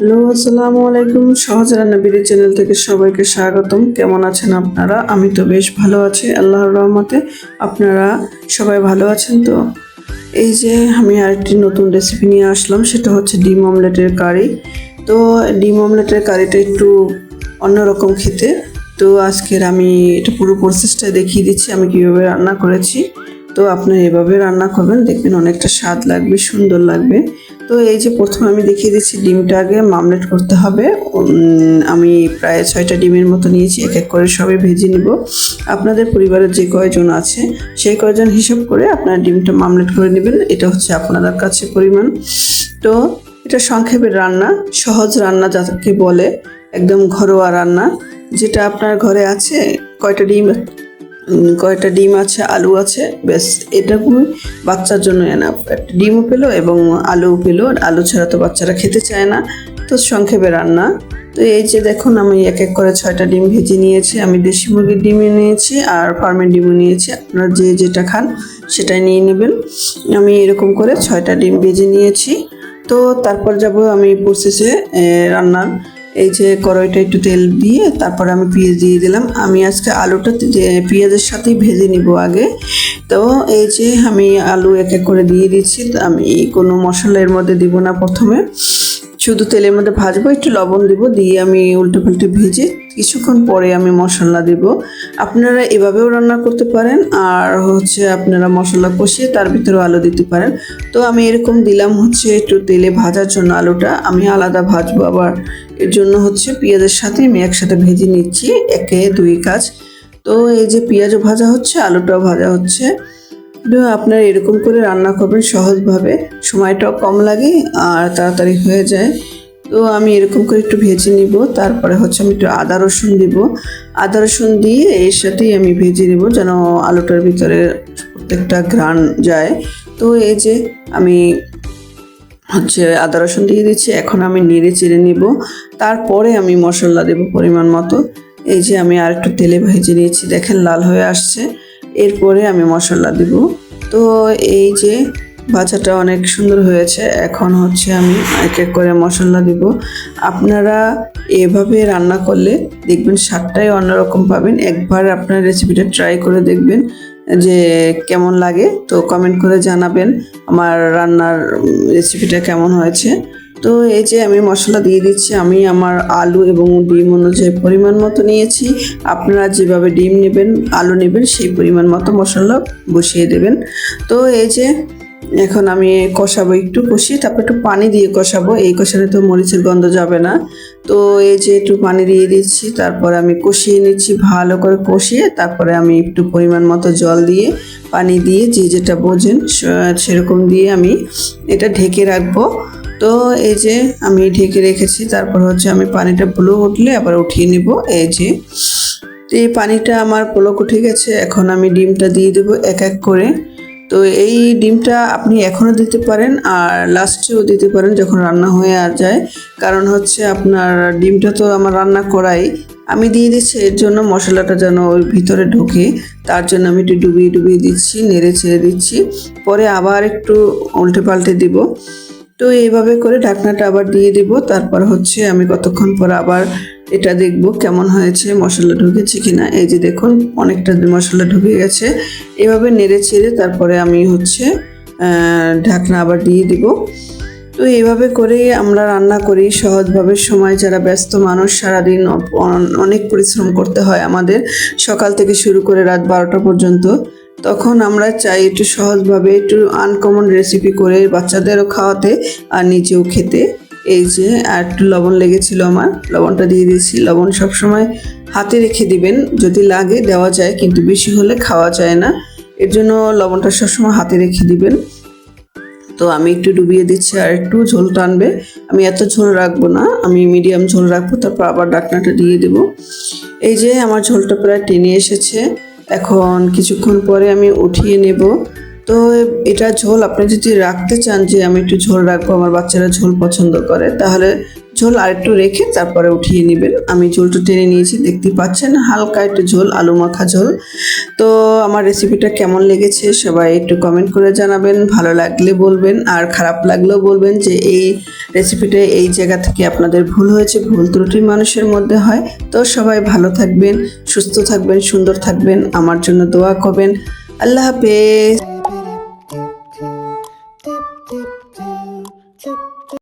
Hello, আসসালামু আলাইকুম। সহজ রান্নাবিড়ি চ্যানেল থেকে সবাইকে স্বাগতম। কেমন আছেন আপনারা? আমি তো বেশ ভালো আছি আল্লাহর রহমতে। আপনারা সবাই ভালো আছেন তো? এই যে আমি আরেকটি নতুন রেসিপি নিয়ে আসলাম, সেটা হচ্ছে ডিম অমলেটের কারি। তো ডিম অমলেটের কারিটা একটু অন্যরকম খেতে। তো আজকের আমি এটা পুরো প্রসেসটা দেখিয়ে দিচ্ছি আমি কীভাবে রান্না করেছি। তো আপনি এভাবে রান্না করবেন, দেখবেন অনেকটা স্বাদ লাগবে, সুন্দর লাগবে। তো এই যে প্রথমে আমি দেখিয়ে দিচ্ছি, ডিমটা আগে মামলেট করতে হবে। আমি প্রায় 6টা ডিমের মতো নিয়েছি, এক এক করে সবই ভেজে নিব। আপনাদের পরিবারের যে কয়জন আছে সেই কয়জন হিসাব করে আপনার ডিমটা মামলেট করে নেবেন। এটা হচ্ছে আপনাদের কাছে পরিমাণ। তো এটা সংক্ষেপে রান্না, সহজ রান্না যাকে বলে, একদম ঘরোয়া রান্না। যেটা আপনার ঘরে আছে, কয়টা ডিম আছে, আলু আছে, ব্যাস এটাকুই বাচ্চার জন্য এনাফ। একটা ডিমও পেলো এবং আলুও পেলো। আলু ছাড়া তো বাচ্চারা খেতে চায় না। তো সংক্ষেপে রান্না। তো এই যে দেখুন, আমি এক এক করে 6টা ডিম ভেজে নিয়েছি। আমি দেশি মুরগির ডিমও নিয়েছি আর ফার্মের ডিমও নিয়েছি। আপনারা যে যেটা খান সেটাই নিয়ে নেবেন। আমি এরকম করে 6টা ডিম ভেজে নিয়েছি। তো তারপর যাব আমি প্রসেসে রান্নার। এই যে কড়াইটা একটু তেল দিয়ে তারপরে আমি পেঁয়াজ দিয়ে দিলাম। আমি আজকে আলুটা পেঁয়াজের সাথেই ভেজে নিব আগে। তো এই যে আমি আলু এক এক করে দিয়ে দিচ্ছি। আমি কোনো মশলা এর মধ্যে দিব না, প্রথমে শুধু তেলের মধ্যে ভাজবো, একটু লবণ দিব, দিয়ে আমি উল্টে পাল্টে ভেজে কিছুক্ষণ পরে আমি মশলা দিব। আপনারা এভাবেও রান্না করতে পারেন, আর হচ্ছে আপনারা মশলা কষিয়ে তার ভিতরেও আলু দিতে পারেন। তো আমি এরকম দিলাম হচ্ছে একটু তেলে ভাজার জন্য। আলুটা আমি আলাদা ভাজবো, আবার এর জন্য হচ্ছে পেঁয়াজের সাথে আমি একসাথে ভেজে নিচ্ছি, একে দুই কাজ। তো এই যে পেঁয়াজও ভাজা হচ্ছে, আলুটাও ভাজা হচ্ছে। তো আপনারা এরকম করে রান্না করবেন সহজভাবে, সময়টাও কম লাগে আর তাড়াতাড়ি হয়ে যায়। তো আমি এরকম করে একটু ভেজে নিব। তারপরে হচ্ছে আমি একটু আদা রসুন দিব। আদা রসুন দিয়ে এর সাথেই আমি ভেজে নেব, যেন আলুটার ভিতরে প্রত্যেকটা ঘ্রাণ যায়। তো এই যে আমি হচ্ছে আদা রসুন দিয়ে দিচ্ছি। এখন আমি নেড়ে চেড়ে নিব, তারপরে আমি মশলা দেব পরিমাণ মতো। এই যে আমি আর একটু তেলে ভেজে নিয়েছি, দেখেন লাল হয়ে আসছে। এরপরে আমি মশলা দিব। তো এই যে ভাজাটা অনেক সুন্দর হয়েছে। এখন হচ্ছে আমি এক এক করে মশলা দিব। আপনারা এভাবে রান্না করলে দেখবেন স্বাদটাই অন্যরকম পাবেন। একবার আপনার রেসিপিটা ট্রাই করে দেখবেন যে কেমন লাগে। তো কমেন্ট করে জানাবেন আমার রান্নার রেসিপিটা কেমন হয়েছে। তো এই যে আমি মশলা দিয়ে দিচ্ছি। আমি আমার আলু এবং ডিম অনুযায়ী পরিমাণ মতো নিয়েছি। আপনারা যেভাবে ডিম নেবেন, আলু নেবেন, সেই পরিমাণ মতো মশলা বসিয়ে দেবেন। তো এই যে এখন আমি কষাবো, একটু কষিয়ে তারপর একটু পানি দিয়ে কষাবো। এই কষালে তো মরিচের গন্ধ যাবে না। তো এই যে একটু পানি দিয়ে দিচ্ছি, তারপরে আমি কষিয়ে নিচ্ছি, ভালো করে কষিয়ে তারপরে আমি একটু পরিমাণ মতো জল দিয়ে, পানি দিয়ে, যে যেটা বোঝেন সেরকম দিয়ে আমি এটা ঢেকে রাখবো। তো এই যে আমি ঢেকে রেখেছি। তারপর হচ্ছে আমি পানিটা পুলো উঠলে আবার উঠিয়ে নেব। এই যে এই পানিটা আমার পলক উঠে গেছে। এখন আমি ডিমটা দিয়ে দেবো এক এক করে। তো এই ডিমটা আপনি এখনও দিতে পারেন আর লাস্টেও দিতে পারেন যখন রান্না হয়ে যায়। কারণ হচ্ছে আপনার ডিমটা তো আমার রান্না করাই, আমি দিয়ে দিচ্ছি এর জন্য মশলাটা যেন ওর ভিতরে ঢোকে, তার জন্য আমি একটু ডুবিয়ে ডুবিয়ে দিচ্ছি, নেড়ে ছেড়ে দিচ্ছি। পরে আবার একটু উল্টে পাল্টে দিব। তো এইভাবে করে ঢাকনাটা আবার দিয়ে দিব। তারপর হচ্ছে আমি কতক্ষণ পর আবার এটা দেখব কেমন হয়েছে, মশলা ঢুকেছে কিনা। এই যে দেখুন অনেকটা মশলা ঢুকে গেছে। এভাবে নেড়ে ছেড়ে তারপরে আমি হচ্ছে ঢাকনা আবার দিয়ে দিব। তো এইভাবে করে আমরা রান্না করি সহজভাবে। সময় যারা ব্যস্ত মানুষ, সারাদিন অনেক পরিশ্রম করতে হয় আমাদের, সকাল থেকে শুরু করে রাত 12টা পর্যন্ত। তখন আমরা চাই একটু সহজভাবে, একটু আনকমন রেসিপি করে বাচ্চাদেরও খাওয়াতে আর নিজেও খেতে। এই যে আর একটু লবণ লেগেছিল, আমার লবণটা দিয়ে দিয়েছি। লবণ সবসময় হাতে রেখে দিবেন, যদি লাগে দেওয়া যায়, কিন্তু বেশি হলে খাওয়া যায় না। এর জন্য লবণটা সবসময় হাতে রেখে দিবেন। তো আমি একটু ডুবিয়ে দিচ্ছি, আর একটু ঝোল টানবে। আমি এত ঝোল রাখবো না, আমি মিডিয়াম ঝোল রাখবো। তারপর আবার ঢাকনাটা দিয়ে দেব। এই যে আমার ঝোলটা প্রায় টেনে এসেছে। এখন কিছুক্ষণ পরে আমি উঠিয়ে নেব। তো এটা ঝোল আপনি যদি রাখতে চান যে আমি একটু ঝোল রাখবো, আমার বাচ্চারা ঝোল পছন্দ করে, তাহলে ঝোল আর একটু রেখে তারপরে উঠিয়ে নেবেন। আমি ঝোলটা টেনে নিয়েছি, দেখতে পাচ্ছেন হালকা একটু ঝোল, আলু মাখা ঝোল। তো আমার রেসিপিটা কেমন লেগেছে সবাই একটু কমেন্ট করে জানাবেন, ভালো লাগলে বলবেন আর খারাপ লাগলেও বলবেন যে এই রেসিপিটা এই জায়গা থেকে আপনাদের ভুল হয়েছে, ভুল ত্রুটি মানুষের মধ্যে হয়। তো সবাই ভালো থাকবেন, সুস্থ থাকবেন, সুন্দর থাকবেন, আমার জন্য দোয়া করবেন। আল্লাহ হাফেজ।